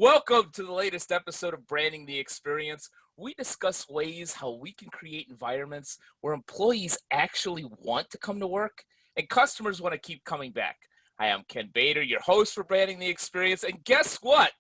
Welcome to the latest episode of Branding the Experience. We discuss ways how we can create environments where employees actually want to come to work and customers want to keep coming back. Hi, I'm Ken Bader, your host for Branding the Experience. And guess what?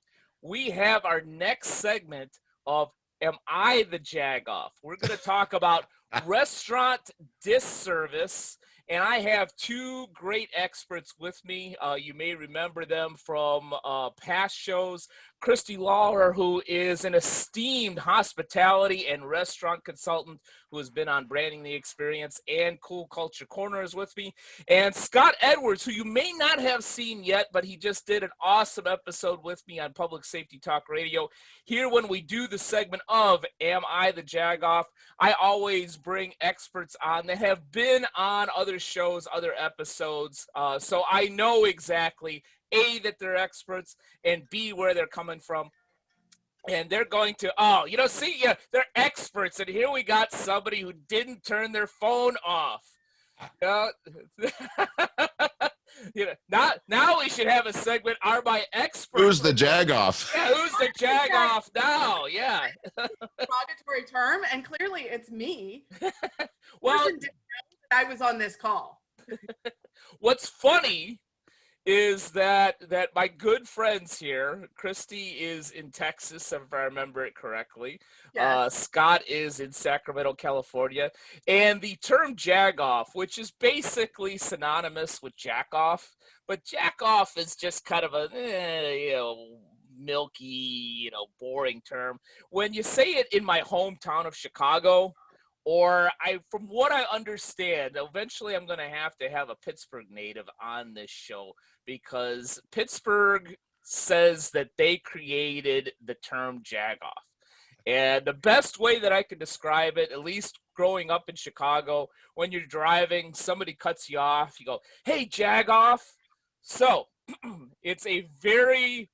We have our next segment of Am I the Jagoff? We're going to talk about restaurant disservice. And I have two great experts with me. You may remember them from past shows. Christie Lawler, who is an esteemed hospitality and restaurant consultant who has been on Branding the Experience and Cool Culture Corner is with me. And Scott Edwards, who you may not have seen yet, but he just did an awesome episode with me on Public Safety Talk Radio. Here when we do the segment of Am I the Jagoff, I always bring experts on that have been on other shows, other episodes, so I know exactly, A, that they're experts, and B, where they're coming from. And they're going to, they're experts, and here we got somebody who didn't turn their phone off. Now we should have a segment, Are My Experts? Who's the Jagoff? Yeah, who's the Jagoff now? Yeah. Derogatory term, and clearly it's me. Well, Person didn't know that I was on this call. What's funny is that my good friends here, Christy is in Texas, if I remember it correctly. Yes. Scott is in Sacramento, California. And the term jagoff, which is basically synonymous with jackoff, but jackoff is just kind of a, milky, boring term. When you say it in my hometown of Chicago, from what I understand, eventually I'm going to have a Pittsburgh native on this show because Pittsburgh says that they created the term jagoff. And the best way that I can describe it, at least growing up in Chicago, when you're driving, somebody cuts you off, you go, "Hey, jagoff." So it's a very,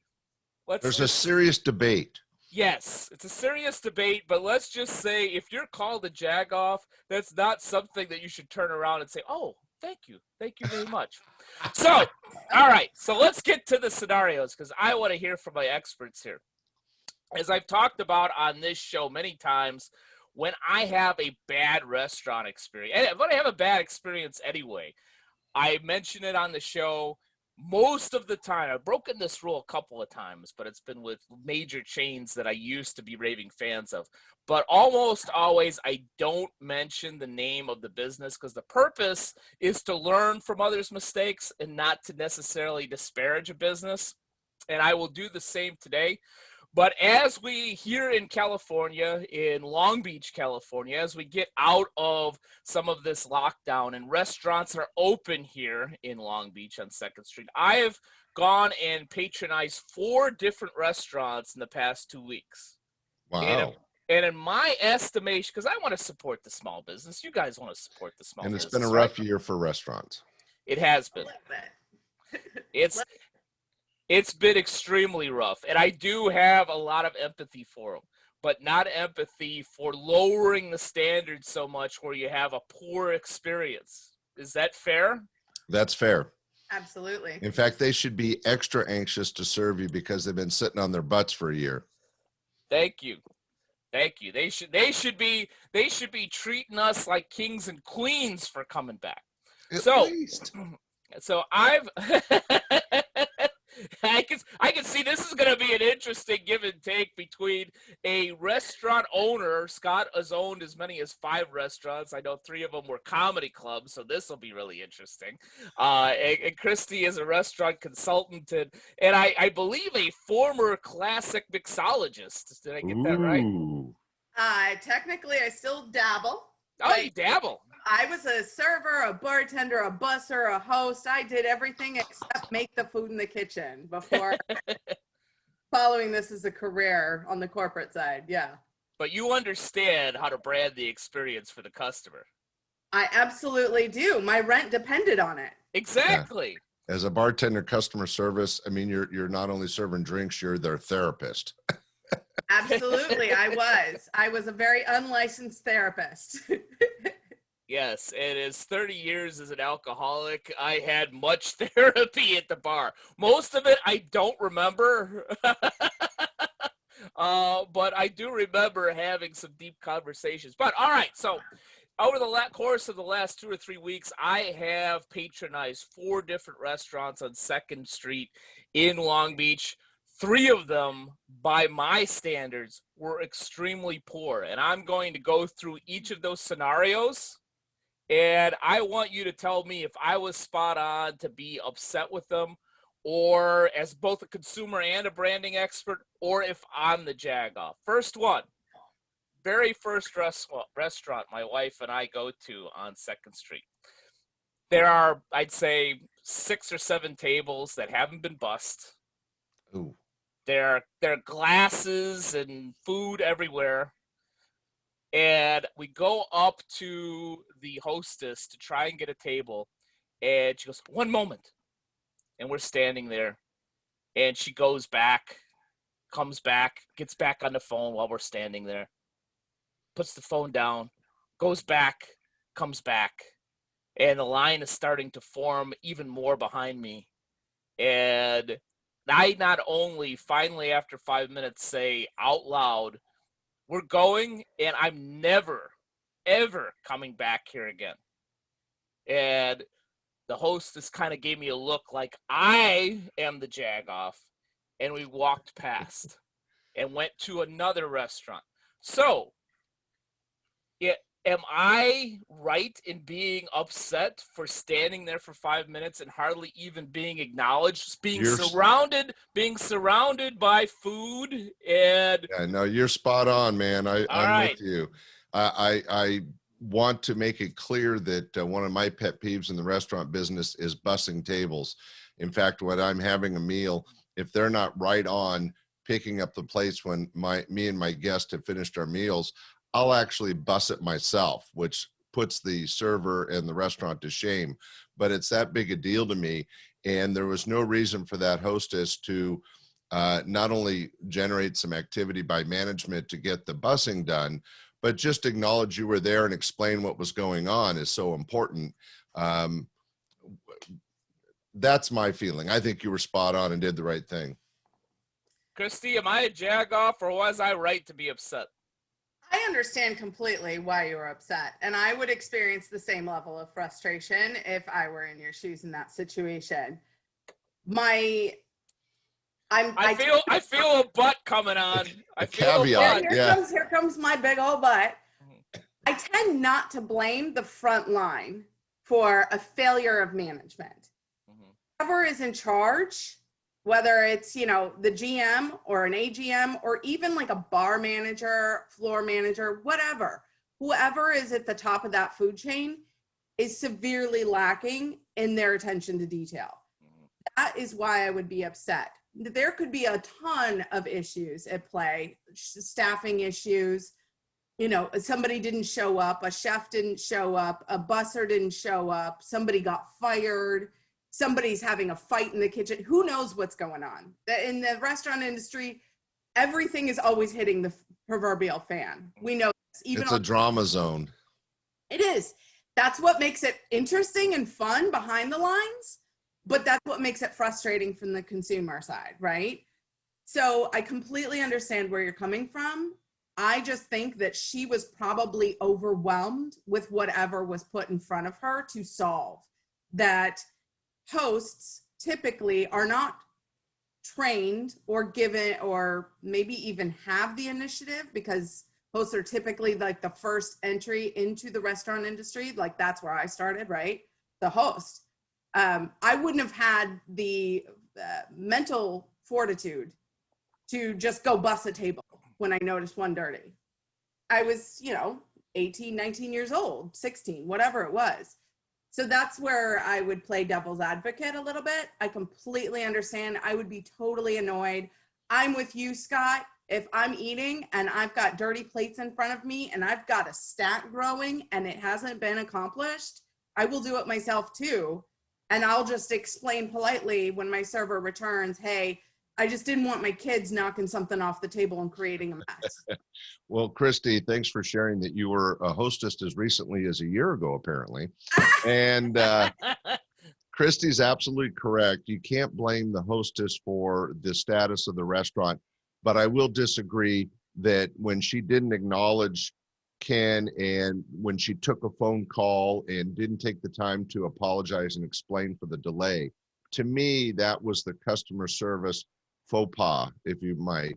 There's a serious debate. Yes, it's a serious debate, but let's just say if you're called a jagoff, that's not something that you should turn around and say, "Oh, thank you very much." So, all right, so let's get to the scenarios because I want to hear from my experts here. As I've talked about on this show many times, when I have a bad restaurant experience, and when I have a bad experience anyway, I mention it on the show. Most of the time, I've broken this rule a couple of times, but it's been with major chains that I used to be raving fans of. But almost always, I don't mention the name of the business because the purpose is to learn from others' mistakes and not to necessarily disparage a business. And I will do the same today. But as we here in California, in Long Beach, California, as we get out of some of this lockdown and restaurants are open here in Long Beach on 2nd Street, I have gone and patronized 4 different restaurants in the past 2 weeks. Wow. And in my estimation, because I want to support the small business, you guys want to support the small business. And it's been a rough year for restaurants. It has been. It's been extremely rough, and I do have a lot of empathy for them, but not empathy for lowering the standards so much where you have a poor experience. Is that fair? That's fair. Absolutely. In fact, they should be extra anxious to serve you because they've been sitting on their butts for a year. Thank you. They should be treating us like kings and queens for coming back. At least. So I've I can see this is going to be an interesting give and take between a restaurant owner. Scott has owned as many as 5 restaurants. I know 3 of them were comedy clubs, so this will be really interesting. And Christy is a restaurant consultant and I believe a former classic mixologist. Did I get that right? Technically, I still dabble. Oh, you dabble. I was a server, a bartender, a busser, a host. I did everything except make the food in the kitchen before following this as a career on the corporate side. Yeah. But you understand how to brand the experience for the customer. I absolutely do. My rent depended on it. Exactly. Yeah. As a bartender, customer service, I mean, you're not only serving drinks, you're their therapist. Absolutely. I was a very unlicensed therapist. Yes, and as 30 years as an alcoholic, I had much therapy at the bar. Most of it I don't remember, but I do remember having some deep conversations. But all right, so over the course of the last 2 or 3 weeks, I have patronized 4 different restaurants on 2nd Street in Long Beach. 3 of them, by my standards, were extremely poor. And I'm going to go through each of those scenarios. And I want you to tell me if I was spot on to be upset with them, or as both a consumer and a branding expert, or if I'm the Jagoff. First one. Very first restaurant my wife and I go to on 2nd Street. There are, I'd say, 6 or 7 tables that haven't been bussed. Ooh. There are glasses and food everywhere. And we go up to the hostess to try and get a table. And she goes, "One moment." And we're standing there. And she goes back, comes back, gets back on the phone while we're standing there. Puts the phone down, goes back, comes back, and the line is starting to form even more behind me. And I not only finally, after 5 minutes, say out loud, "We're going, and I'm never, ever coming back here again." And the hostess kind of gave me a look like I am the Jagoff, and we walked past and went to another restaurant. So, am I right in being upset for standing there for 5 minutes and hardly even being acknowledged, being surrounded by food and? Yeah, no, you're spot on, man. I'm right. with you. I want to make it clear that one of my pet peeves in the restaurant business is bussing tables. In fact, when I'm having a meal, if they're not right on picking up the plates when me and my guest have finished our meals, I'll actually bus it myself, which puts the server and the restaurant to shame. But it's that big a deal to me. And there was no reason for that hostess to not only generate some activity by management to get the busing done, but just acknowledge you were there and explain what was going on is so important. That's my feeling. I think you were spot on and did the right thing. Christie, am I a Jagoff, or was I right to be upset? I understand completely why you were upset, and I would experience the same level of frustration if I were in your shoes in that situation. I feel a butt coming on. I feel caveat, a butt. Here comes my big old butt. I tend not to blame the front line for a failure of management. Whoever is in charge, whether it's, the GM or an AGM or even like a bar manager, floor manager, whatever, whoever is at the top of that food chain is severely lacking in their attention to detail. That is why I would be upset. There could be a ton of issues at play, staffing issues, somebody didn't show up, a chef didn't show up, a busser didn't show up, somebody got fired, somebody's having a fight in the kitchen. Who knows what's going on? In the restaurant industry, everything is always hitting the proverbial fan. We know this. It's a drama zone. It is. That's what makes it interesting and fun behind the lines, but that's what makes it frustrating from the consumer side, right? So I completely understand where you're coming from. I just think that she was probably overwhelmed with whatever was put in front of her to solve. That hosts typically are not trained or given or maybe even have the initiative, because hosts are typically like the first entry into the restaurant industry. Like that's where I started, right? The host. I wouldn't have had the mental fortitude to just go bus a table when I noticed one dirty. I was, 18, 19 years old, 16, whatever it was. So that's where I would play devil's advocate a little bit. I completely understand. I would be totally annoyed. I'm with you, Scott. If I'm eating and I've got dirty plates in front of me and I've got a stack growing and it hasn't been accomplished, I will do it myself too. And I'll just explain politely when my server returns, hey, I just didn't want my kids knocking something off the table and creating a mess. Well, Christie, thanks for sharing that you were a hostess as recently as a year ago, apparently. And Christie's absolutely correct. You can't blame the hostess for the status of the restaurant, but I will disagree that when she didn't acknowledge Ken and when she took a phone call and didn't take the time to apologize and explain for the delay, to me, that was the customer service faux pas, if you might.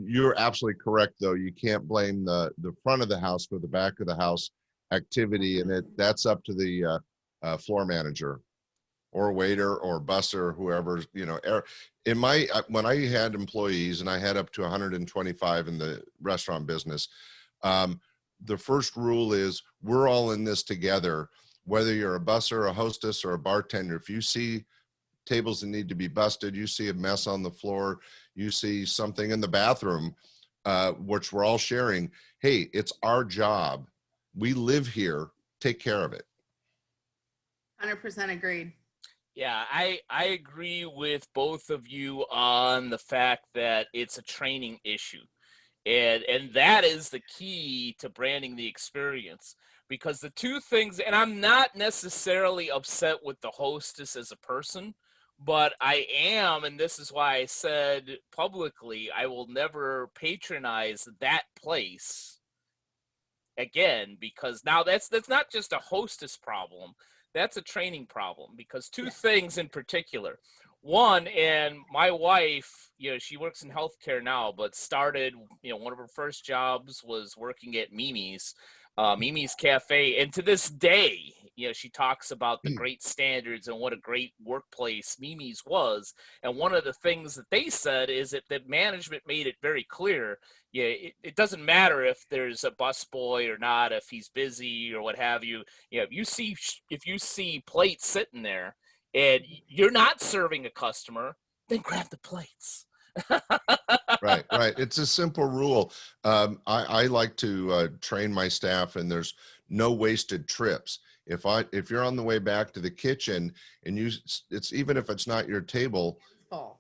You're absolutely correct, though. You can't blame the front of the house for the back of the house activity, and that's up to the floor manager or waiter or busser, whoever, you know. In my when I had employees, and I had up to 125 in the restaurant business, the first rule is we're all in this together. Whether you're a busser, a hostess, or a bartender, if you see tables that need to be busted, you see a mess on the floor, you see something in the bathroom, which we're all sharing, hey, it's our job. We live here. Take care of it. 100% agreed. Yeah, I agree with both of you on the fact that it's a training issue. And that is the key to branding the experience, because the two things, and I'm not necessarily upset with the hostess as a person, but I am, and this is why I said publicly, I will never patronize that place again, because now that's not just a hostess problem. That's a training problem, because two things in particular. One, and my wife, you know, she works in healthcare now, but started, you know, one of her first jobs was working at Mimi's Cafe. And to this day, you know, she talks about the great standards and what a great workplace Mimi's was. And one of the things that they said is that management made it very clear, yeah, it doesn't matter if there's a busboy or not, if he's busy or what have you. You know, if you see plates sitting there and you're not serving a customer, then grab the plates. Right. It's a simple rule. I like to train my staff, and there's no wasted trips. If you're on the way back to the kitchen and it's even if it's not your table,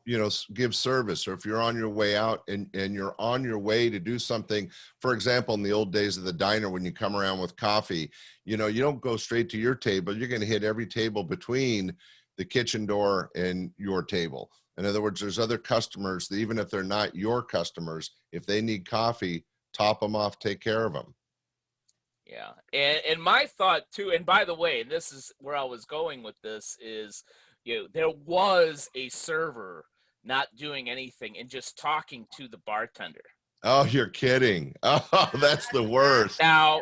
you know, give service. Or if you're on your way out and you're on your way to do something, for example, in the old days of the diner, when you come around with coffee, you know, you don't go straight to your table. You're going to hit every table between the kitchen door and your table. In other words, there's other customers that even if they're not your customers, if they need coffee, top them off, take care of them. Yeah. And my thought too, and by the way, and this is where I was going with this, is, you know, there was a server not doing anything and just talking to the bartender. Oh, you're kidding. Oh, that's the worst. Now,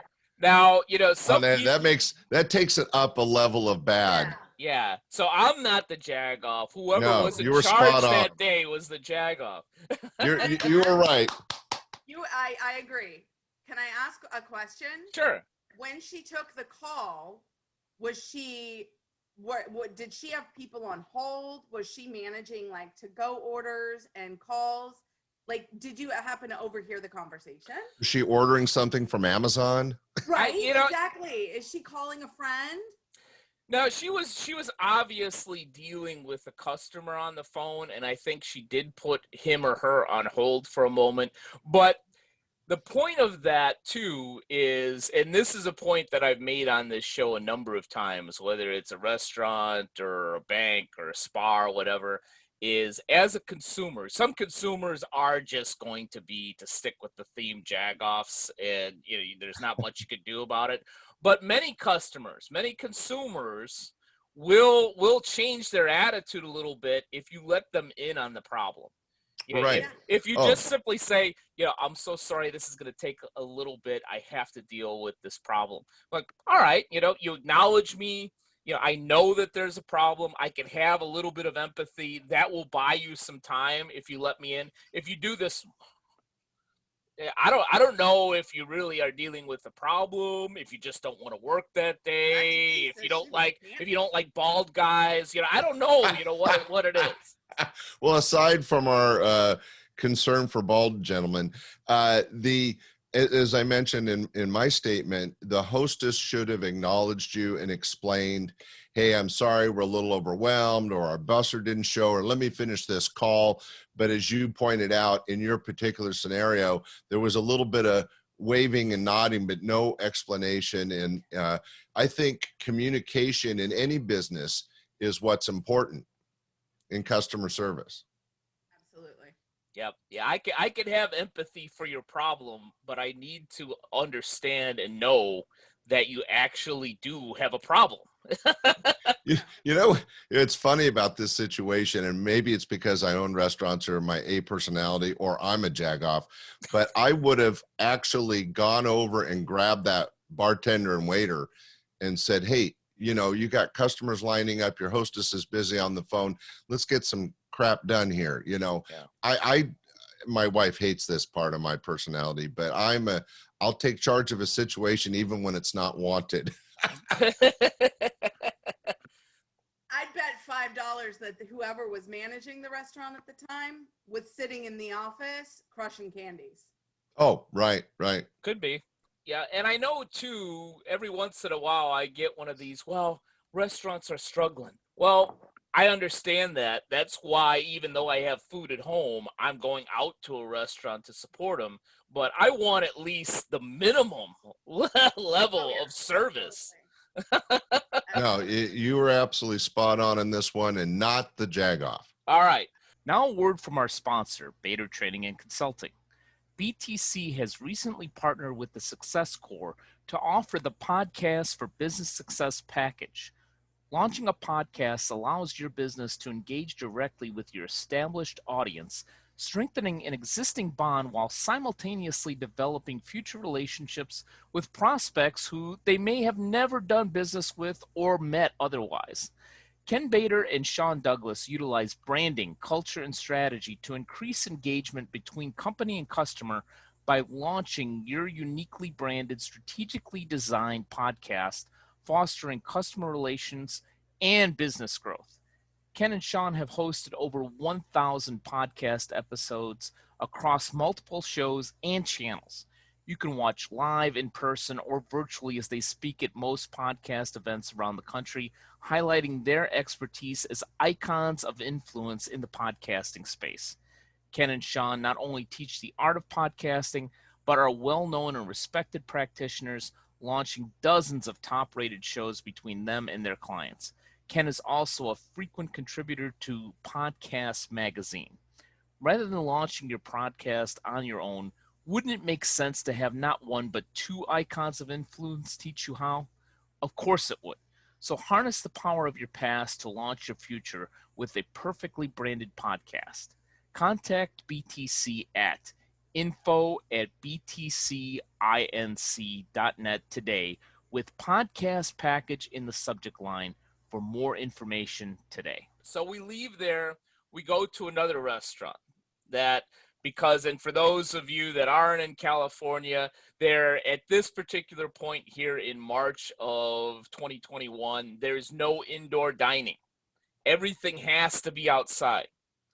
you know, that takes it up a level of bad. Yeah. So I'm not the Jagoff. Whoever was in charge that day was the Jagoff. You were right. I agree. Can I ask a question? Sure. When she took the call, was she what did she have people on hold? Was she managing like to-go orders and calls? Like, did you happen to overhear the conversation? Was she ordering something from Amazon? Right, exactly. Is she calling a friend? No, she was obviously dealing with a customer on the phone, and I think she did put him or her on hold for a moment. But the point of that too is, and this is a point that I've made on this show a number of times, whether it's a restaurant or a bank or a spa or whatever, is as a consumer, some consumers are just going to stick with the theme Jagoffs, and you know, there's not much you could do about it. But many consumers will change their attitude a little bit if you let them in on the problem. You know, right. If you just simply say, you know, I'm so sorry, this is going to take a little bit. I have to deal with this problem. Like, all right, you know, you acknowledge me. You know, I know that there's a problem. I can have a little bit of empathy. That will buy you some time if you let me in. If you do this, I don't know if you really are dealing with a problem, if you just don't want to work that day, if you don't like bald guys, you know, I don't know, you know, what it is. Well, aside from our concern for bald gentlemen, as I mentioned in my statement, the hostess should have acknowledged you and explained, hey, I'm sorry, we're a little overwhelmed, or our busser didn't show, or let me finish this call. But as you pointed out, in your particular scenario, there was a little bit of waving and nodding, but no explanation. And I think communication in any business is what's important in customer service. Absolutely. Yep. Yeah, I could have empathy for your problem, but I need to understand and know that you actually do have a problem. You know, it's funny about this situation, and maybe it's because I own restaurants or my A personality, or I'm a jagoff, but I would have actually gone over and grabbed that bartender and waiter and said, hey, you know, you got customers lining up, your hostess is busy on the phone, let's get some crap done here. You know, Yeah. my wife hates this part of my personality, but I'll take charge of a situation even when it's not wanted. I'd bet $5 that whoever was managing the restaurant at the time was sitting in the office crushing candies. Oh, right. Could be. Yeah, and I know too, every once in a while I get one of these, well, restaurants are struggling. Well, I understand that. That's why even though I have food at home, I'm going out to a restaurant to support them, but I want at least the minimum level of service. No, you were absolutely spot on in this one, and not the jagoff. All right. Now a word from our sponsor, Bader Training and Consulting. BTC has recently partnered with the Success Corps to offer the Podcast for Business Success package. Launching a podcast allows your business to engage directly with your established audience, strengthening an existing bond while simultaneously developing future relationships with prospects who they may have never done business with or met otherwise. Ken Bader and Sean Douglas utilize branding, culture, and strategy to increase engagement between company and customer by launching your uniquely branded, strategically designed podcast, fostering customer relations and business growth. Ken and Sean have hosted over 1,000 podcast episodes across multiple shows and channels. You can watch live, in person, or virtually as they speak at most podcast events around the country, highlighting their expertise as icons of influence in the podcasting space. Ken and Sean not only teach the art of podcasting, but are well-known and respected practitioners, launching dozens of top-rated shows between them and their clients. Ken is also a frequent contributor to Podcast Magazine. Rather than launching your podcast on your own, wouldn't it make sense to have not one but two icons of influence teach you how? Of course it would. So harness the power of your past to launch your future with a perfectly branded podcast. Contact BTC at info@btcinc.net today with podcast package in the subject line for more information today. So we leave there, we go to another restaurant that, because, and for those of you that aren't in California, they're at this particular point here in March of 2021, there's no indoor dining. Everything has to be outside.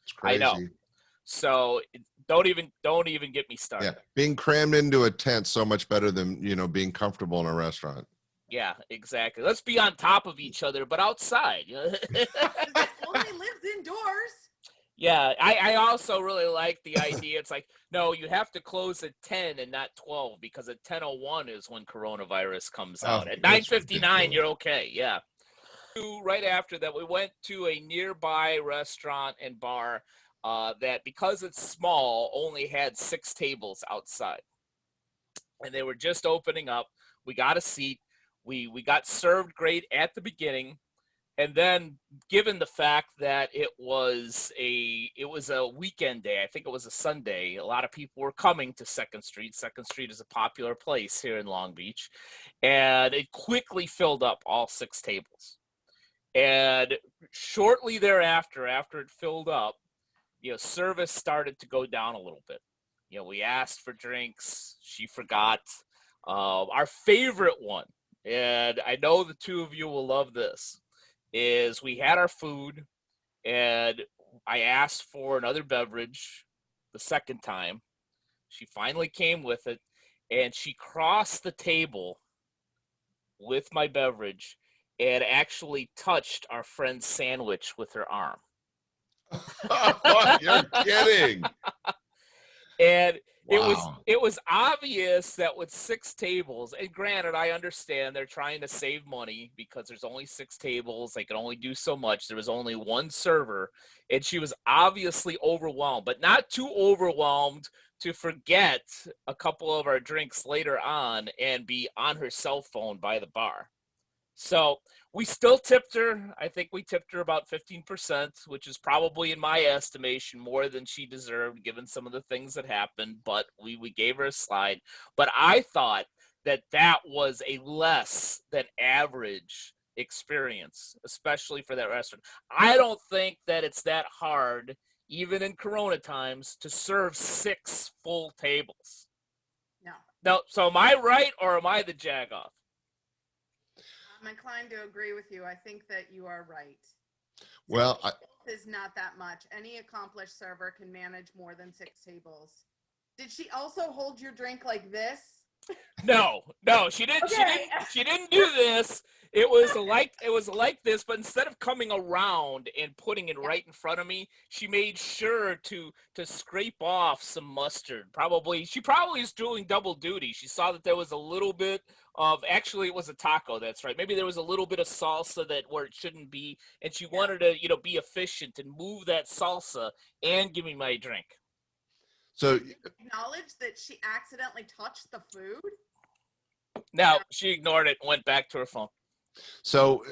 It's crazy. I know. So don't even get me started. Yeah, being crammed into a tent so much better than, you know, being comfortable in a restaurant. Yeah, exactly. Let's be on top of each other, but outside. It only lives indoors. Yeah, I also really like the idea. It's like, no, you have to close at 10 and not 12, because at 10:01 is when coronavirus comes out. At 9:59, you're okay. Yeah. Right after that, we went to a nearby restaurant and bar that, because it's small, only had 6 tables outside. And they were just opening up. We got a seat. We got served great at the beginning. And then, given the fact that it was a weekend day, I think it was a Sunday, a lot of people were coming to Second Street. Second Street is a popular place here in Long Beach, and it quickly filled up all 6 tables. And shortly thereafter, after it filled up, service started to go down a little bit. We asked for drinks. She forgot. Our favorite one, and I know the two of you will love this, is we had our food, and I asked for another beverage the second time. She finally came with it, and she crossed the table with my beverage and actually touched our friend's sandwich with her arm. You're kidding. And Wow. it was obvious that with 6 tables, and granted, I understand they're trying to save money because there's only 6 tables, they can only do so much. There was only one server, and she was obviously overwhelmed, but not too overwhelmed to forget a couple of our drinks later on and be on her cell phone by the bar. So we still tipped her. I think we tipped her about 15%, which is probably, in my estimation, more than she deserved given some of the things that happened. But we gave her a slide. But I thought that was a less than average experience, especially for that restaurant. I don't think that it's that hard, even in Corona times, to serve 6 full tables. No. No, so am I right or am I the Jagoff? I'm inclined to agree with you. I think that you are right. Well, Is not that much. Any accomplished server can manage more than 6 tables. Did she also hold your drink like this? No, she didn't. Okay. She didn't do this. It was like this, but instead of coming around and putting it right in front of me, she made sure to scrape off some mustard. She probably is doing double duty. She saw that there was a little bit of, actually it was a taco. That's right. Maybe there was a little bit of salsa that where it shouldn't be, and she wanted to be efficient and move that salsa and give me my drink. so Acknowledge that she accidentally touched the food. Now she ignored it and went back to her phone. So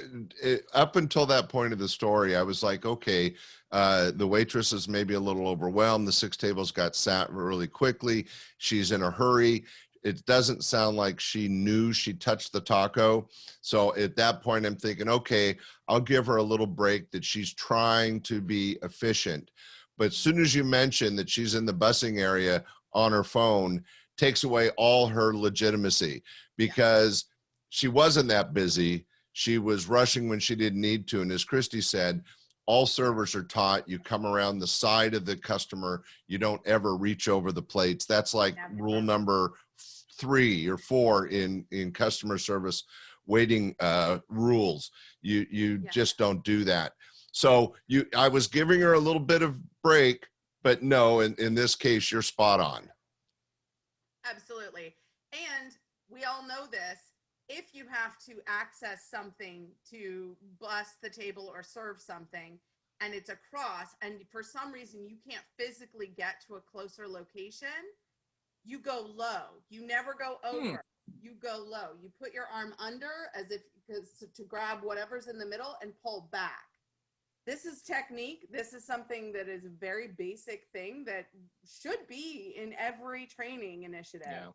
up until that point of the story, I was like, okay, the waitress is maybe a little overwhelmed. The 6 tables got sat really quickly. She's in a hurry. It doesn't sound like she knew she touched the taco. So at that point, I'm thinking, okay, I'll give her a little break, that she's trying to be efficient. But as soon as you mention that she's in the busing area on her phone, takes away all her legitimacy, because she wasn't that busy. She was rushing when she didn't need to. And as Christie said, all servers are taught, you come around the side of the customer. You don't ever reach over the plates. That's like rule number 3 or 4 in customer service waiting rules. You just don't do that. So I was giving her a little bit of break, but no, in this case, you're spot on. Absolutely. And we all know this. If you have to access something to bus the table or serve something, and it's across, and for some reason you can't physically get to a closer location, you go low. You never go over. You go low. You put your arm under as if to grab whatever's in the middle and pull back. This is technique. This is something that is a very basic thing that should be in every training initiative.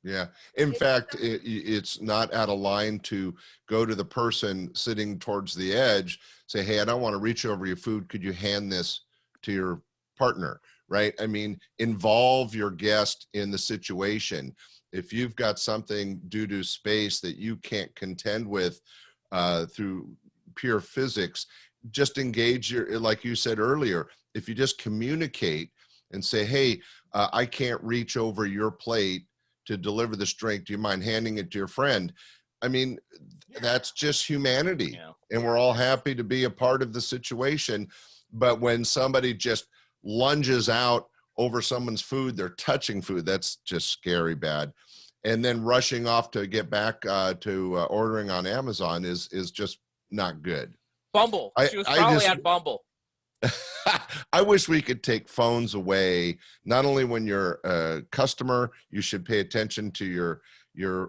Yeah. In fact, it's not out of line to go to the person sitting towards the edge, say, hey, I don't want to reach over your food. Could you hand this to your partner? Right? I mean, involve your guest in the situation. If you've got something due to space that you can't contend with through pure physics, just engage like you said earlier, if you just communicate and say, hey, I can't reach over your plate to deliver this drink. Do you mind handing it to your friend? I mean, that's just humanity. And we're all happy to be a part of the situation. But when somebody just lunges out over someone's food, they're touching food, that's just scary bad. And then rushing off to get back to ordering on Amazon is just not good. Bumble. She was probably on Bumble. I wish we could take phones away. Not only when you're a customer, you should pay attention to your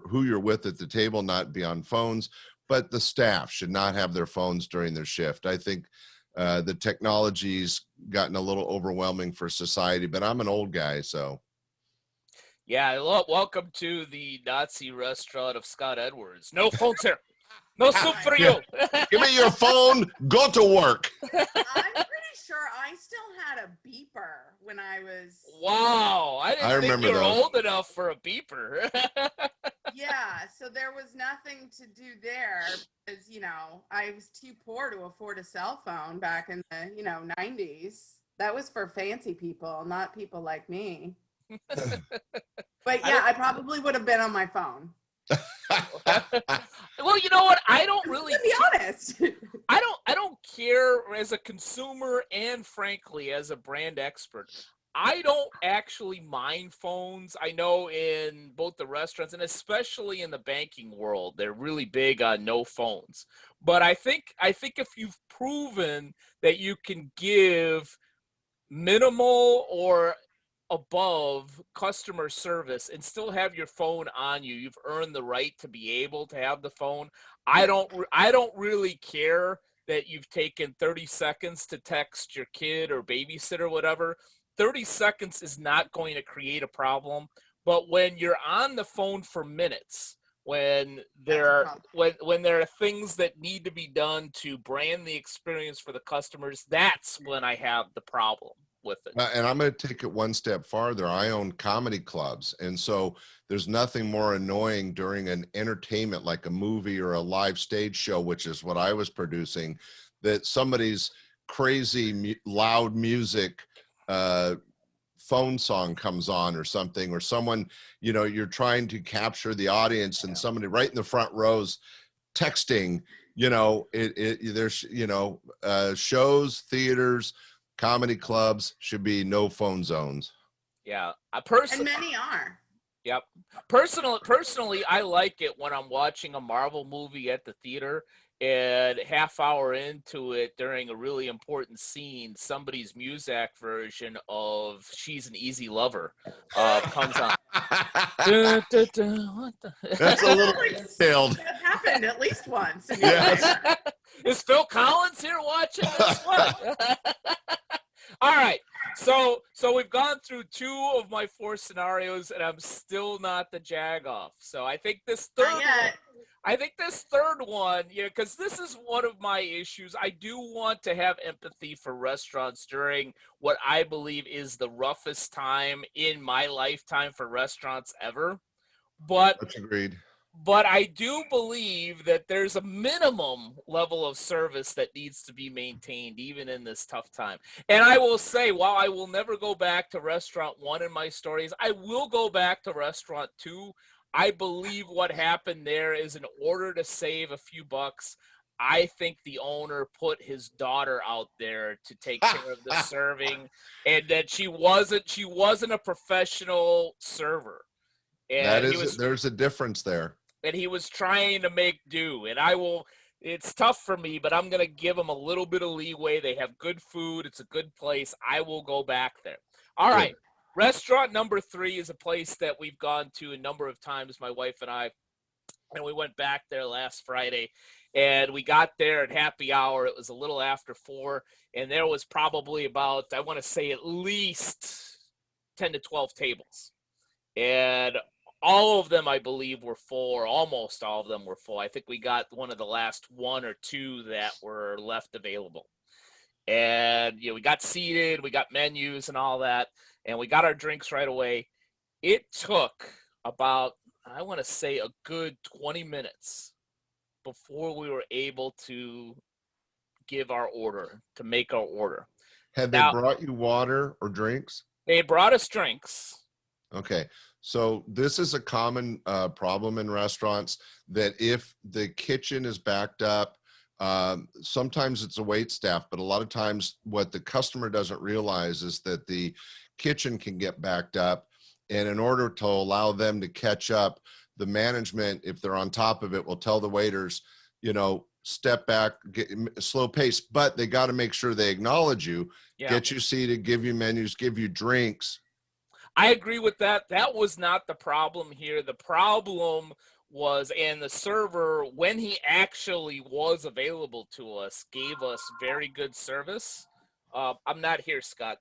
who you're with at the table, not be on phones, but the staff should not have their phones during their shift. I think the technology's gotten a little overwhelming for society, but I'm an old guy, so. Yeah, welcome to the Nazi restaurant of Scott Edwards. No phones here. No soup for you. Give me your phone. Go to work. I'm pretty sure I still had a beeper when I was. Wow, I didn't think you were old enough for a beeper. Yeah, so there was nothing to do there because, I was too poor to afford a cell phone back in the, 90s. That was for fancy people, not people like me. But But yeah, I probably would have been on my phone. Well, you know what? I don't really To be honest. I don't care as a consumer and frankly as a brand expert. I don't actually mind phones. I know in both the restaurants and especially in the banking world, they're really big on no phones. But I think if you've proven that you can give minimal or above customer service and still have your phone on you, you've earned the right to be able to have the phone. I don't really care that you've taken 30 seconds to text your kid or babysitter or whatever. 30 seconds is not going to create a problem, but when you're on the phone for minutes, when there are things that need to be done to brand the experience for the customers, that's when I have the problem with it. And I'm going to take it one step farther. I own comedy clubs. And so there's nothing more annoying during an entertainment like a movie or a live stage show, which is what I was producing, that somebody's crazy loud music phone song comes on or something, or someone, you know, you're trying to capture the audience and somebody right in the front rows texting, you know, there's, you know, shows, theaters, comedy clubs should be no phone zones. Yeah, and many are. Yep. Personally, I like it when I'm watching a Marvel movie at the theater and half hour into it during a really important scene, somebody's Muzak version of "She's an Easy Lover" comes on. Dun, dun, dun, what the? That's a little detailed. It happened at least once. Yes. Is Phil Collins here watching this one? All right. So we've gone through 2 of my 4 scenarios, and I'm still not the Jagoff. So I think this third one, you know, because this is one of my issues. I do want to have empathy for restaurants during what I believe is the roughest time in my lifetime for restaurants ever. That's agreed. But I do believe that there's a minimum level of service that needs to be maintained even in this tough time. And I will say, while I will never go back to restaurant 1 in my stories, I will go back to restaurant 2. I believe what happened there is in order to save a few bucks. I think the owner put his daughter out there to take care of the serving, and that she wasn't a professional server. And there's a difference there. And he was trying to make do. And it's tough for me, but I'm going to give him a little bit of leeway. They have good food. It's a good place. I will go back there. All right. Restaurant number 3 is a place that we've gone to a number of times, my wife and I. And we went back there last Friday. And we got there at happy hour. It was a little after 4. And there was probably about, I want to say, at least 10 to 12 tables. And all of them, I believe, were full, or almost all of them were full. I think we got one of the last 1 or 2 that were left available. And, you know, we got seated, we got menus and all that, and we got our drinks right away. It took about, I want to say, a good 20 minutes before we were able to give our order, to make our order. Had they brought you water or drinks? They brought us drinks. Okay. So this is a common problem in restaurants, that if the kitchen is backed up, sometimes it's a wait staff, but a lot of times what the customer doesn't realize is that the kitchen can get backed up. And in order to allow them to catch up, the management, if they're on top of it, will tell the waiters, you know, step back, get slow pace, but they got to make sure they acknowledge you, get you seated, give you menus, give you drinks. I agree with that. That was not the problem here. The problem was, and the server, when he actually was available to us, gave us very good service. I'm not here, Scott.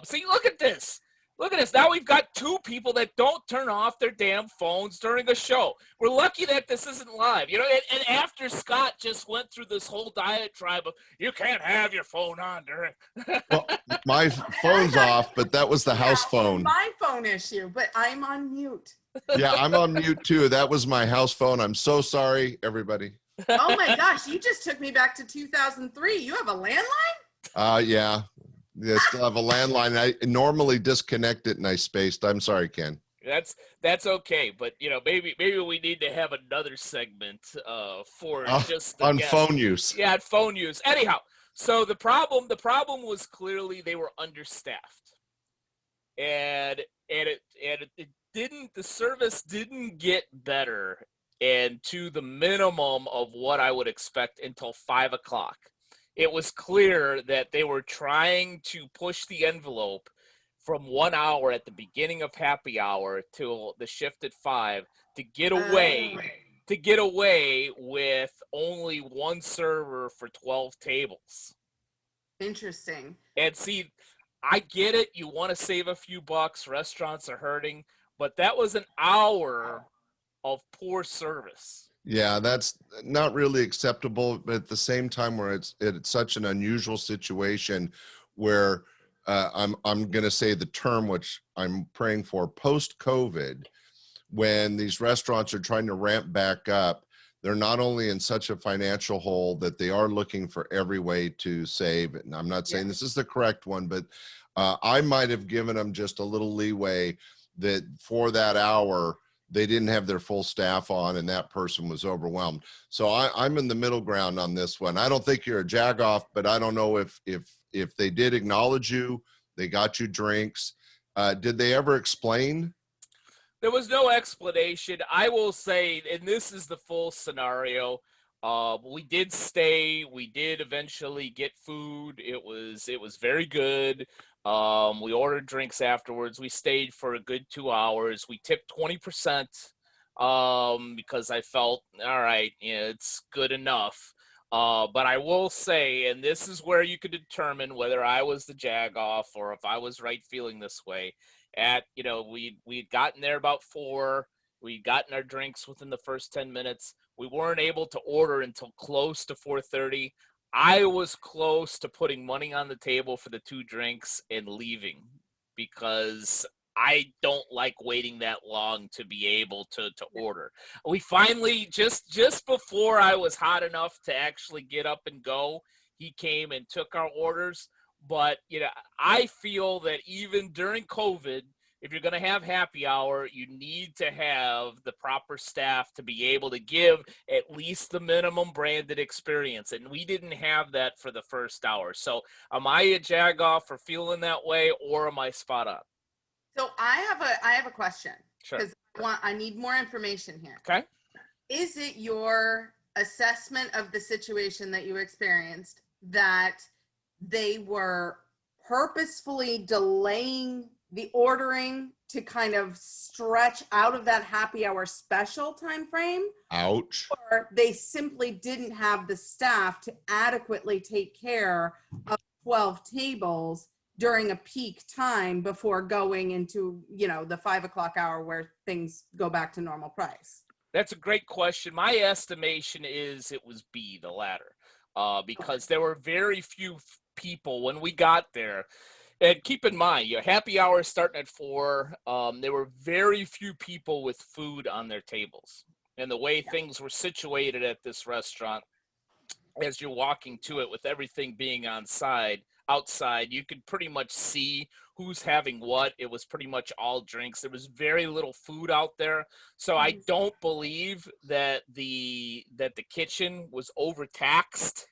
See, look at this. Look at this. Now we've got 2 people that don't turn off their damn phones during a show. We're lucky that this isn't live, you know. And after Scott just went through this whole diatribe of you can't have your phone on during. Well, my phone's off, but that was the house phone. My phone issue, but I'm on mute. Yeah, I'm on mute too. That was my house phone. I'm so sorry, everybody. Oh my gosh, you just took me back to 2003. You have a landline? Yeah. I still have a landline. I normally disconnect it and I spaced. I'm sorry, Ken. That's okay, but maybe we need to have another segment for just the On guests. phone use. Yeah, phone use. Anyhow, so the problem was clearly they were understaffed, and it didn't the service didn't get better and to the minimum of what I would expect until 5 o'clock. It was clear that they were trying to push the envelope from 1 hour at the beginning of happy hour till the shift at 5 to get away with only one server for 12 tables. Interesting. And see, I get it. You want to save a few bucks. Restaurants are hurting, but that was an hour of poor service. Yeah, that's not really acceptable. But at the same time, where it's such an unusual situation, where I'm going to say the term which I'm praying for, post COVID, when these restaurants are trying to ramp back up, they're not only in such a financial hole that they are looking for every way to save. And I'm not saying this is the correct one, but I might have given them just a little leeway that for that hour, they didn't have their full staff on and that person was overwhelmed. So I'm in the middle ground on this one. I don't think you're a jagoff, but I don't know if they did acknowledge you, they got you drinks. Did they ever explain? There was no explanation. I will say, and this is the full scenario. We did stay. We did eventually get food. It was very good. We ordered drinks afterwards. We stayed for a good 2 hours. We tipped 20% because I felt, all right, it's good enough. But I will say, and this is where you could determine whether I was the jagoff or if I was right feeling this way. We'd gotten there about 4. We'd gotten our drinks within the first 10 minutes. We weren't able to order until close to 4:30. I was close to putting money on the table for the 2 drinks and leaving because I don't like waiting that long to be able to order. We finally, just before I was hot enough to actually get up and go, he came and took our orders. But, I feel that even during COVID, if you're going to have happy hour, you need to have the proper staff to be able to give at least the minimum branded experience. And we didn't have that for the first hour. So am I a jagoff for feeling that way, or am I spot on? So I have a question. Sure. Because I need more information here. Okay. Is it your assessment of the situation that you experienced that they were purposefully delaying the ordering to kind of stretch out of that happy hour special time frame? Ouch. Or they simply didn't have the staff to adequately take care of 12 tables during a peak time before going into, the 5 o'clock hour where things go back to normal price? That's a great question. My estimation is it was B, the latter, because there were very few people when we got there. And keep in mind, your happy hour starting at 4. There were very few people with food on their tables. And the way things were situated at this restaurant, as you're walking to it with everything being outside, you could pretty much see who's having what. It was pretty much all drinks. There was very little food out there. So I don't believe that the kitchen was overtaxed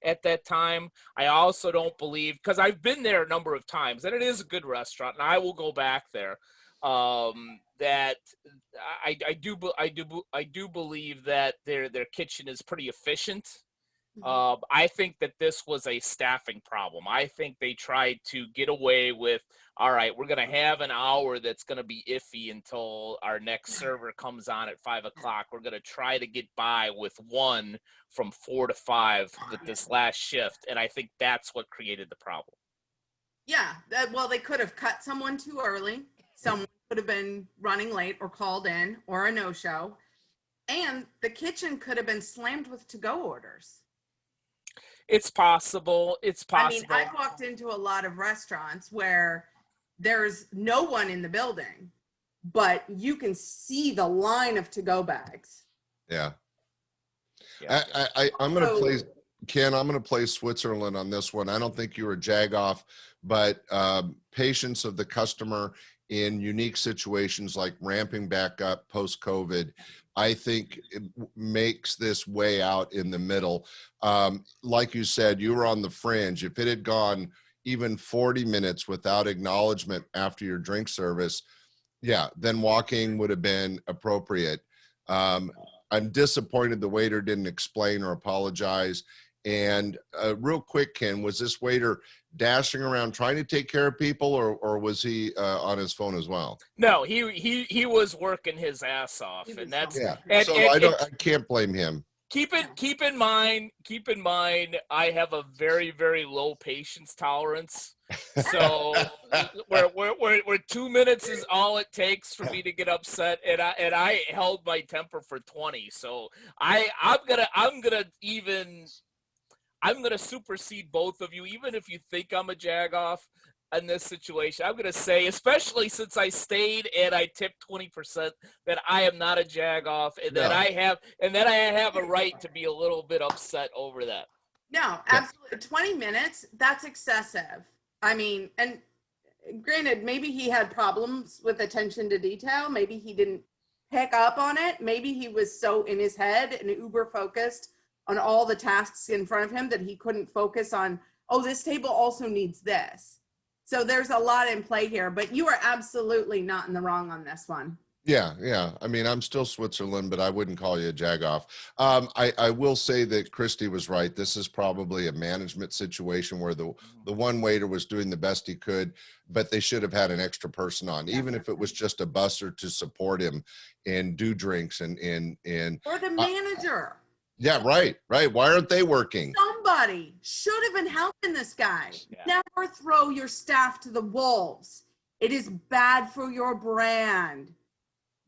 at that time. I also don't believe, because I've been there a number of times, and it is a good restaurant, and I will go back there. That I do believe that their kitchen is pretty efficient. I think that this was a staffing problem. I think they tried to get away with, all right, we're going to have an hour that's going to be iffy until our next server comes on at 5 o'clock. We're going to try to get by with one from 4 to 5 with this last shift. And I think that's what created the problem. Yeah. Well, they could have cut someone too early. Someone could have been running late or called in or a no-show. And the kitchen could have been slammed with to-go orders. It's possible. I mean, I've walked into a lot of restaurants where there's no one in the building, but you can see the line of to-go bags. Yeah. I'm going to play, Ken, I'm going to play Switzerland on this one. I don't think you're a jagoff, but patience of the customer in unique situations like ramping back up post-COVID, I think it makes this way out in the middle. Like you said, you were on the fringe. If it had gone even 40 minutes without acknowledgement after your drink service, yeah, then walking would have been appropriate. I'm disappointed the waiter didn't explain or apologize. And real quick, Ken, was this waiter dashing around trying to take care of people, or was he on his phone as well? No, he was working his ass off, and that's Yeah. and, So and, and I can't blame him. keep in mind, I have a very, very low patience tolerance. So where 2 minutes is all it takes for me to get upset, and I held my temper for 20. So I'm gonna supersede both of you, even if you think I'm a Jagoff in this situation. I'm gonna say, especially since I stayed and I tipped 20%, that I am not a Jagoff, and that I have a right to be a little bit upset over that. No, absolutely. 20 minutes, that's excessive. I mean, and granted, maybe he had problems with attention to detail. Maybe he didn't pick up on it. Maybe he was so in his head and uber focused on all the tasks in front of him that he couldn't focus on, oh, this table also needs this. So there's a lot in play here, but you are absolutely not in the wrong on this one. Yeah. I mean, I'm still Switzerland, but I wouldn't call you a Jagoff. I will say that Christie was right. This is probably a management situation where the one waiter was doing the best he could, but they should have had an extra person on, even if it was just a busser to support him and do drinks and or the manager. Yeah, right. Why aren't they working? Somebody should have been helping this guy. Yeah. Never throw your staff to the wolves. It is bad for your brand.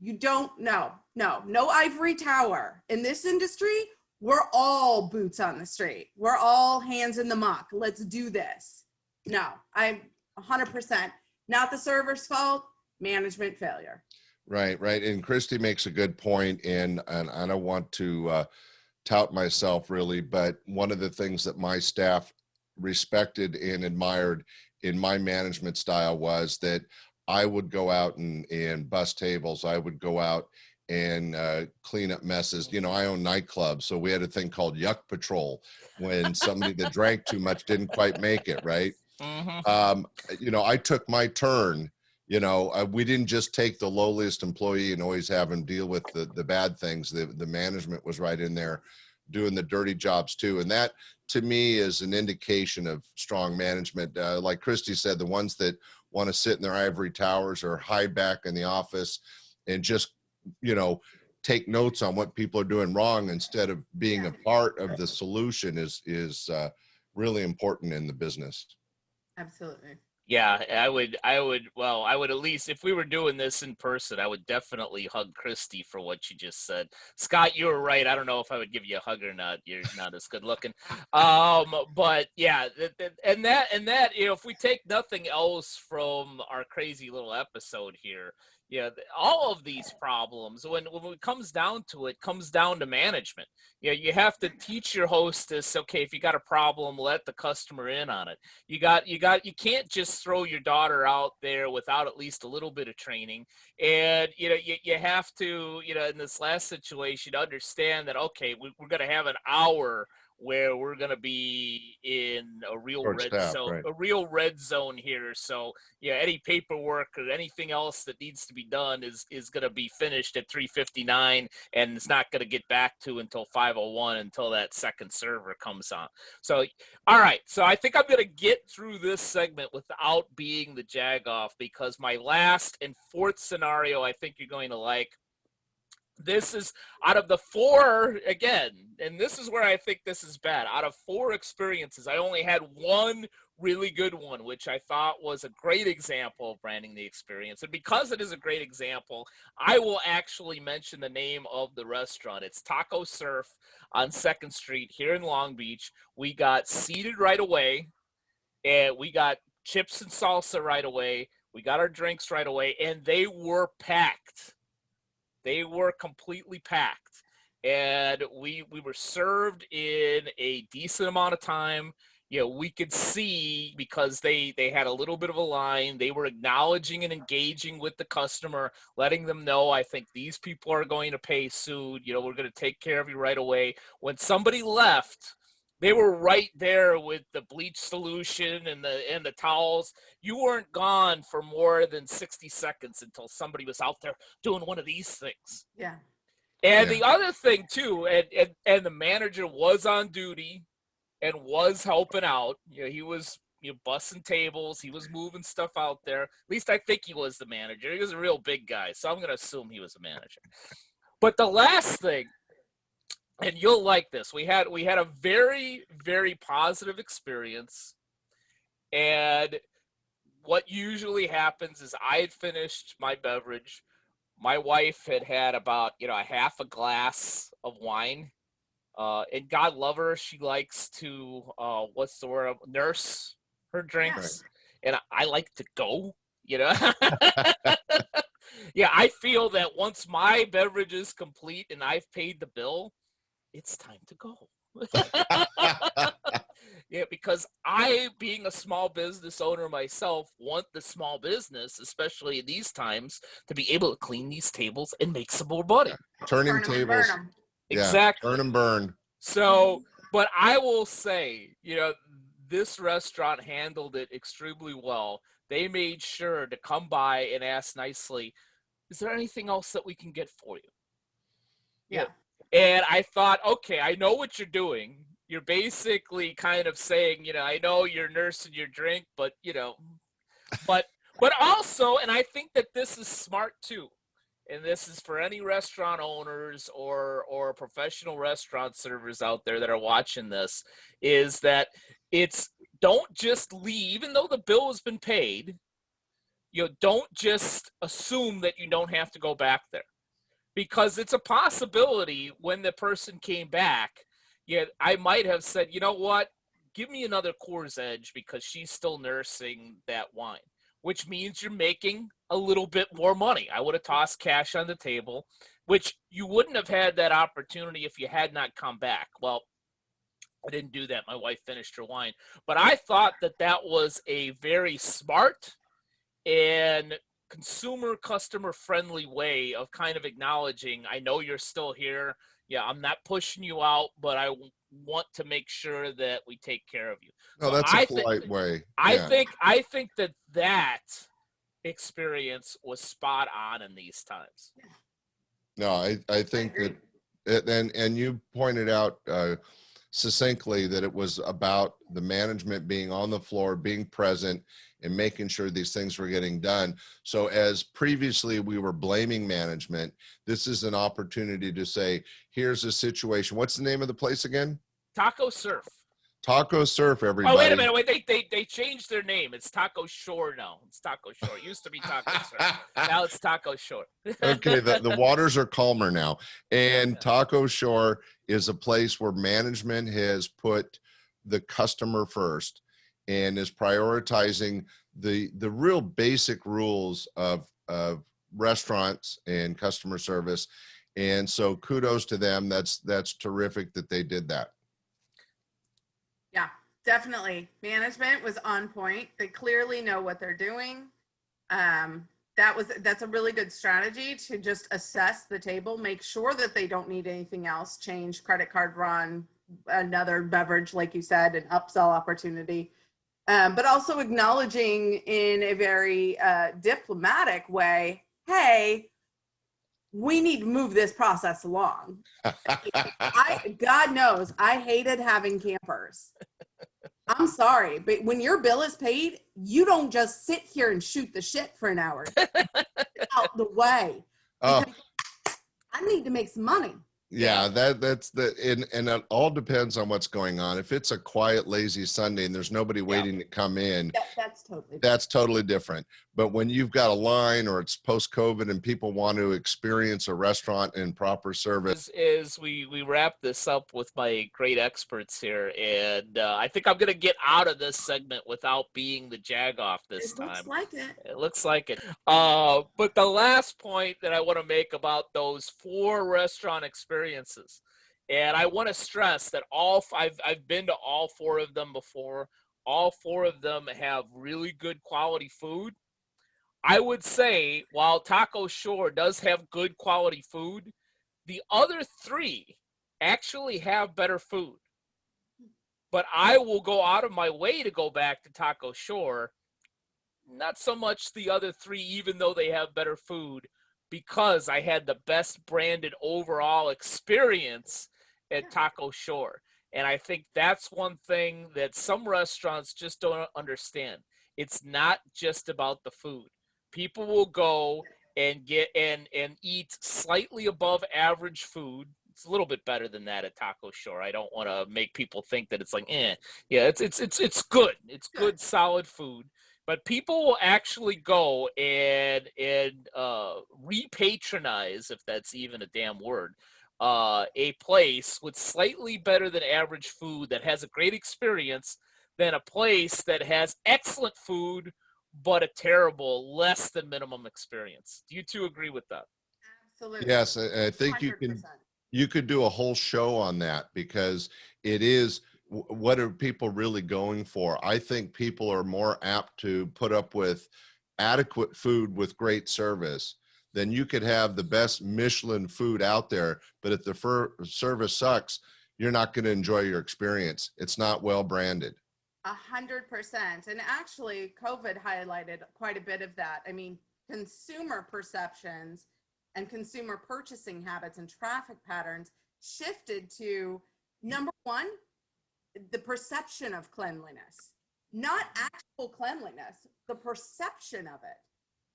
You don't know. No ivory tower. In this industry, we're all boots on the street. We're all hands in the muck. Let's do this. No, I'm 100% not the server's fault, management failure. Right. And Christie makes a good point, and I don't want to tout myself really, but one of the things that my staff respected and admired in my management style was that I would go out and bust tables. I would go out and clean up messes. You know, I own nightclubs, so we had a thing called Yuck Patrol when somebody that drank too much didn't quite make it, right? Mm-hmm. You know, I took my turn. You know, we didn't just take the lowliest employee and always have him deal with the bad things. The management was right in there doing the dirty jobs too. And that, to me, is an indication of strong management. Like Christie said, the ones that want to sit in their ivory towers or hide back in the office and just, you know, take notes on what people are doing wrong instead of being a part of the solution is really important in the business. Absolutely. Yeah, I would at least, if we were doing this in person, I would definitely hug Christie for what you just said. Scott, you were right. I don't know if I would give you a hug or not. You're not as good looking. But yeah, and that, you know, if we take nothing else from our crazy little episode here, yeah, all of these problems, when it comes down to it, comes down to management. You know, you have to teach your hostess, okay, if you got a problem, let the customer in on it. You can't just throw your daughter out there without at least a little bit of training. And, you know, you have to, you know, in this last situation, understand that, okay, we're going to have an hour where we're going to be in a real red zone, right? A real red zone here. So yeah, any paperwork or anything else that needs to be done is going to be finished at 3:59, and it's not going to get back to until 5:01 until that second server comes on. So, all right. So I think I'm going to get through this segment without being the Jagoff, because my last and fourth scenario, I think you're going to like. This is out of the four, again, and this is where I think this is bad. Out of four experiences, I only had one really good one, which I thought was a great example of branding the experience. And because it is a great example, I will actually mention the name of the restaurant. It's Taco Surf on 2nd Street here in Long Beach. We got seated right away, and we got chips and salsa right away. We got our drinks right away, and they were packed. They were completely packed, and we were served in a decent amount of time. we could see, because they had a little bit of a line, they were acknowledging and engaging with the customer, letting them know, I think these people are going to pay soon. We're going to take care of you right away. When somebody left, they were right there with the bleach solution and the towels. You weren't gone for more than 60 seconds until somebody was out there doing one of these things. Yeah. And the other thing too, and the manager was on duty and was helping out. He was bussing tables. He was moving stuff out there. At least I think he was the manager. He was a real big guy, so I'm going to assume he was a manager. But the last thing, and you'll like this, we had a very, very positive experience. And what usually happens is I had finished my beverage. My wife had about a half a glass of wine. And God love her, she likes to nurse her drinks. And I like to go, Yeah, I feel that once my beverage is complete and I've paid the bill, it's time to go. Yeah, because I, being a small business owner myself, want the small business, especially in these times, to be able to clean these tables and make some more money. Turning Burn 'em, tables. burn 'em. Exactly. Turn and burn. So, but I will say, this restaurant handled it extremely well. They made sure to come by and ask nicely, is there anything else that we can get for you? Yeah. And I thought, okay, I know what you're doing. You're basically kind of saying, I know you're nursing your drink, but, but also, and I think that this is smart too, and this is for any restaurant owners or professional restaurant servers out there that are watching this, is that don't just leave, even though the bill has been paid, don't just assume that you don't have to go back there. Because it's a possibility when the person came back, I might have said, you know what, give me another Coors Edge because she's still nursing that wine, which means you're making a little bit more money. I would have tossed cash on the table, which you wouldn't have had that opportunity if you had not come back. Well, I didn't do that. My wife finished her wine. But I thought that was a very smart and customer friendly way of kind of acknowledging, I know you're still here. Yeah, I'm not pushing you out, but I want to make sure that we take care of you. No, that's a polite way. I think that experience was spot on in these times. No, I think that, and you pointed out succinctly that it was about the management being on the floor, being present, and making sure these things were getting done. So as previously we were blaming management, this is an opportunity to say, here's a situation. What's the name of the place again? Taco Surf. Taco Surf, everybody. Oh, wait a minute. Wait, they changed their name. It's Taco Shore now. It's Taco Shore. It used to be Taco Surf. Now it's Taco Shore. Okay, the waters are calmer now. And Taco Shore is a place where management has put the customer first and is prioritizing the real basic rules of restaurants and customer service. And so kudos to them. That's terrific that they did that. Yeah, definitely. Management was on point. They clearly know what they're doing. That's a really good strategy to just assess the table, make sure that they don't need anything else, change, credit card run, another beverage, like you said, an upsell opportunity. But also acknowledging in a very diplomatic way, hey, we need to move this process along. God knows, I hated having campers. I'm sorry, but when your bill is paid, you don't just sit here and shoot the shit for an hour. Get out the way. I need to make some money. Yeah, that's and it all depends on what's going on. If it's a quiet, lazy Sunday and there's nobody waiting to come in, that's totally different. But when you've got a line or it's post-COVID and people want to experience a restaurant in proper service. As we wrap this up with my great experts here, and I think I'm going to get out of this segment without being the Jagoff this time. Looks like it. It looks like it. But the last point that I want to make about those 4 restaurant experiences And I want to stress that I've been to all 4 of them before. All 4 of them have really good quality food. I would say while Taco Shore does have good quality food, the other 3 actually have better food. But I will go out of my way to go back to Taco Shore, not so much the other 3, even though they have better food, because I had the best branded overall experience at Taco Shore. And I think that's one thing that some restaurants just don't understand. It's not just about the food. People will go and get and eat slightly above average food. It's a little bit better than that at Taco Shore. I don't want to make people think that it's like, yeah, it's good. It's good, solid food. But people will actually go and repatronize, if that's even a damn word, a place with slightly better than average food that has a great experience than a place that has excellent food but a terrible, less than minimum experience. Do you 2 agree with that? Absolutely. Yes, I think 100%. you could do a whole show on that, because it is, what are people really going for? I think people are more apt to put up with adequate food with great service. Then you could have the best Michelin food out there, but if the service sucks, you're not going to enjoy your experience. It's not well branded. 100%. And actually, COVID highlighted quite a bit of that. I mean, consumer perceptions and consumer purchasing habits and traffic patterns shifted to, number one, the perception of cleanliness, not actual cleanliness, the perception of it.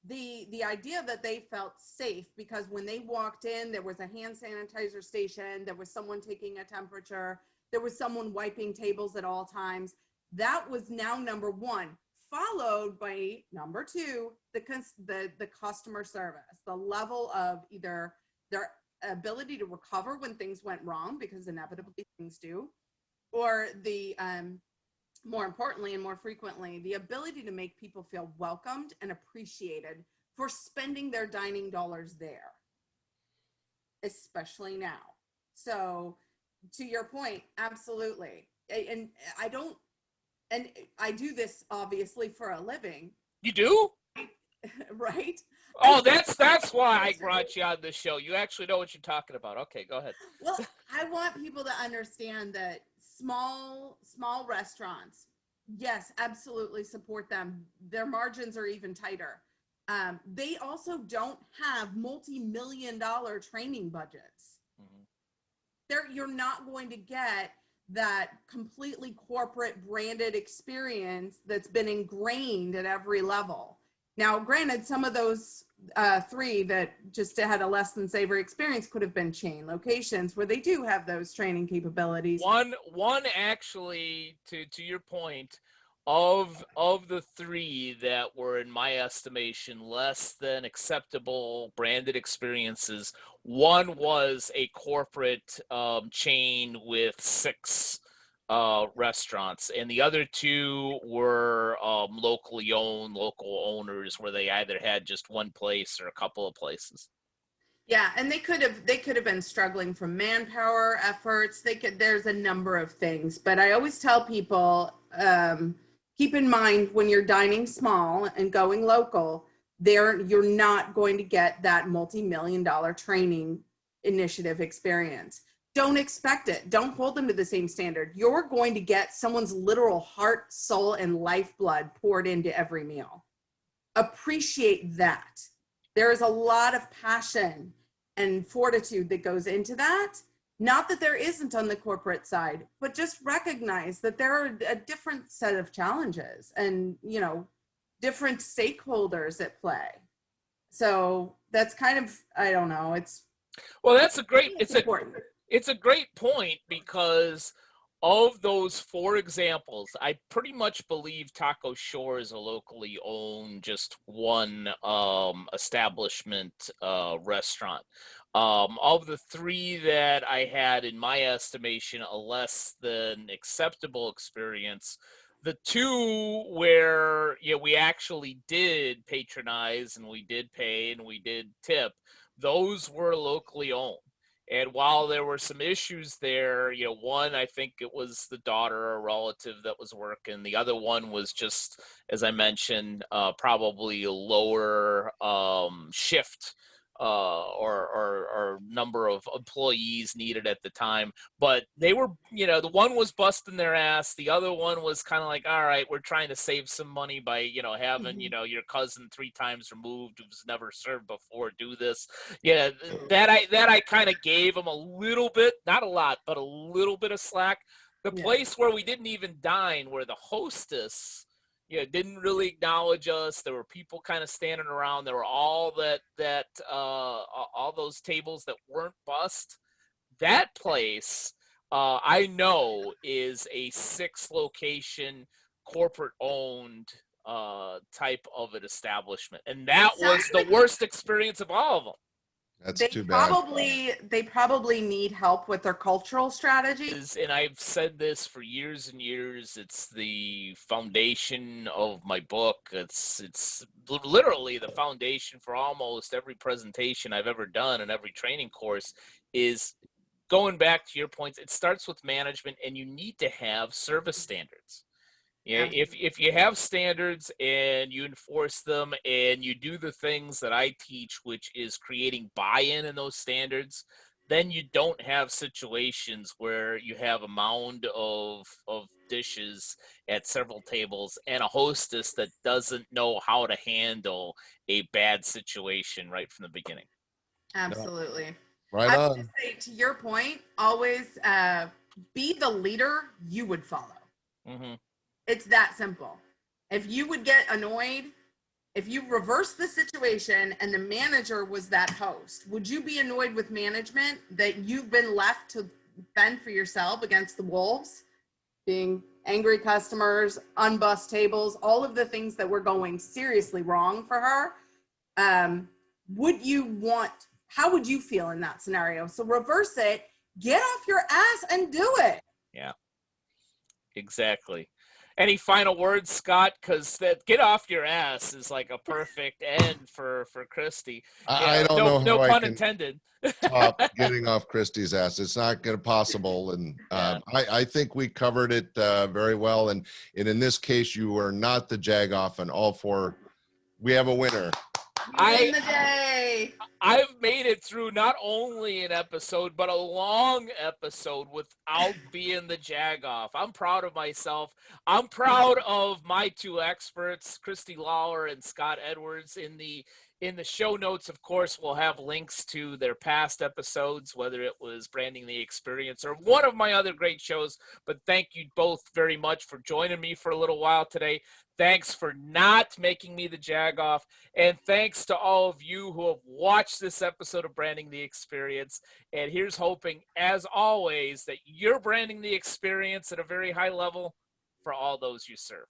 The idea that they felt safe because when they walked in, there was a hand sanitizer station, there was someone taking a temperature, there was someone wiping tables at all times. That was now number one, followed by number 2, the customer service, the level of either their ability to recover when things went wrong, because inevitably things do, or the more importantly and more frequently, the ability to make people feel welcomed and appreciated for spending their dining dollars there, especially now. So to your point, absolutely. And I do this obviously for a living. You do? Right? Oh, that's why I brought you on this show. You actually know what you're talking about. Okay, go ahead. Well, I want people to understand that small restaurants, yes, absolutely support them. Their margins are even tighter. They also don't have multi-million-dollar training budgets. Mm-hmm. You're not going to get that completely corporate branded experience that's been ingrained at every level. Now, granted, some of those 3 that just had a less than savory experience could have been chain locations where they do have those training capabilities. One actually, to your point, of the 3 that were, in my estimation, less than acceptable branded experiences, one was a corporate chain with 6 restaurants, and the other 2 were locally owned, local owners, where they either had just one place or a couple of places. Yeah, and they could have been struggling from manpower efforts. There's a number of things, but I always tell people, keep in mind when you're dining small and going local, you're not going to get that multi-million-dollar training initiative experience. Don't expect it. Don't hold them to the same standard. You're going to get someone's literal heart, soul, and lifeblood poured into every meal. Appreciate that. There is a lot of passion and fortitude that goes into that. Not that there isn't on the corporate side, but just recognize that there are a different set of challenges and, different stakeholders at play. So that's kind of, I don't know. That's a great, important. It's a great point, because of those 4 examples, I pretty much believe Taco Shore is a locally owned, just one establishment restaurant. Of the 3 that I had, in my estimation, a less than acceptable experience, the 2 where we actually did patronize and we did pay and we did tip, those were locally owned. And while there were some issues there, you know, one, I think it was the daughter or relative that was working. The other one was just, as I mentioned, probably a lower shift or number of employees needed at the time. But they were, you know, the one was busting their ass. The other one was kind of like, all right, we're trying to save some money by, you know, having, you know, your cousin 3 times removed who's never served before do this. Yeah, that I kind of gave them a little bit, not a lot, but a little bit of slack. The Yeah. place where we didn't even dine, where the hostess, you know, didn't really acknowledge us. There were people kind of standing around. There were all all those tables that weren't bussed. That place, I know, is a 6 location corporate owned type of an establishment, and that It sounds was the worst experience of all of them. That's They too bad. probably need help with their cultural strategy. And I've said this for years and years. It's the foundation of my book. It's literally the foundation for almost every presentation I've ever done and every training course. Is going back to your points. It starts with management, and you need to have service standards. Yeah, if you have standards and you enforce them and you do the things that I teach, which is creating buy-in in those standards, then you don't have situations where you have a mound of dishes at several tables and a hostess that doesn't know how to handle a bad situation right from the beginning. Absolutely. Right I would on. just say, to your point, always be the leader you would follow. Mm-hmm. It's that simple. If you would get annoyed, if you reverse the situation and the manager was that host, would you be annoyed with management that you've been left to fend for yourself against the wolves, being angry customers, unbussed tables, all of the things that were going seriously wrong for her? How would you feel in that scenario? So reverse it, get off your ass and do it. Yeah, exactly. Any final words, Scott? Because that "get off your ass" is like a perfect end for Christie. I don't no, know no how I pun can intended. top getting off Christie's ass. It's not going to possible. And Yeah. I think we covered it very well. And in this case, you are not the Jagoff, and all 4. We have a winner. Win the day. I've made it through not only an episode, but a long episode without being the Jagoff. I'm proud of myself. I'm proud of my 2 experts, Christie Lawler and Scott Edwards. In the show notes, of course, we'll have links to their past episodes, whether it was Branding the Experience or one of my other great shows. But thank you both very much for joining me for a little while today. Thanks for not making me the Jagoff. And thanks to all of you who have watched this episode of Branding the Experience. And here's hoping, as always, that you're branding the experience at a very high level for all those you serve.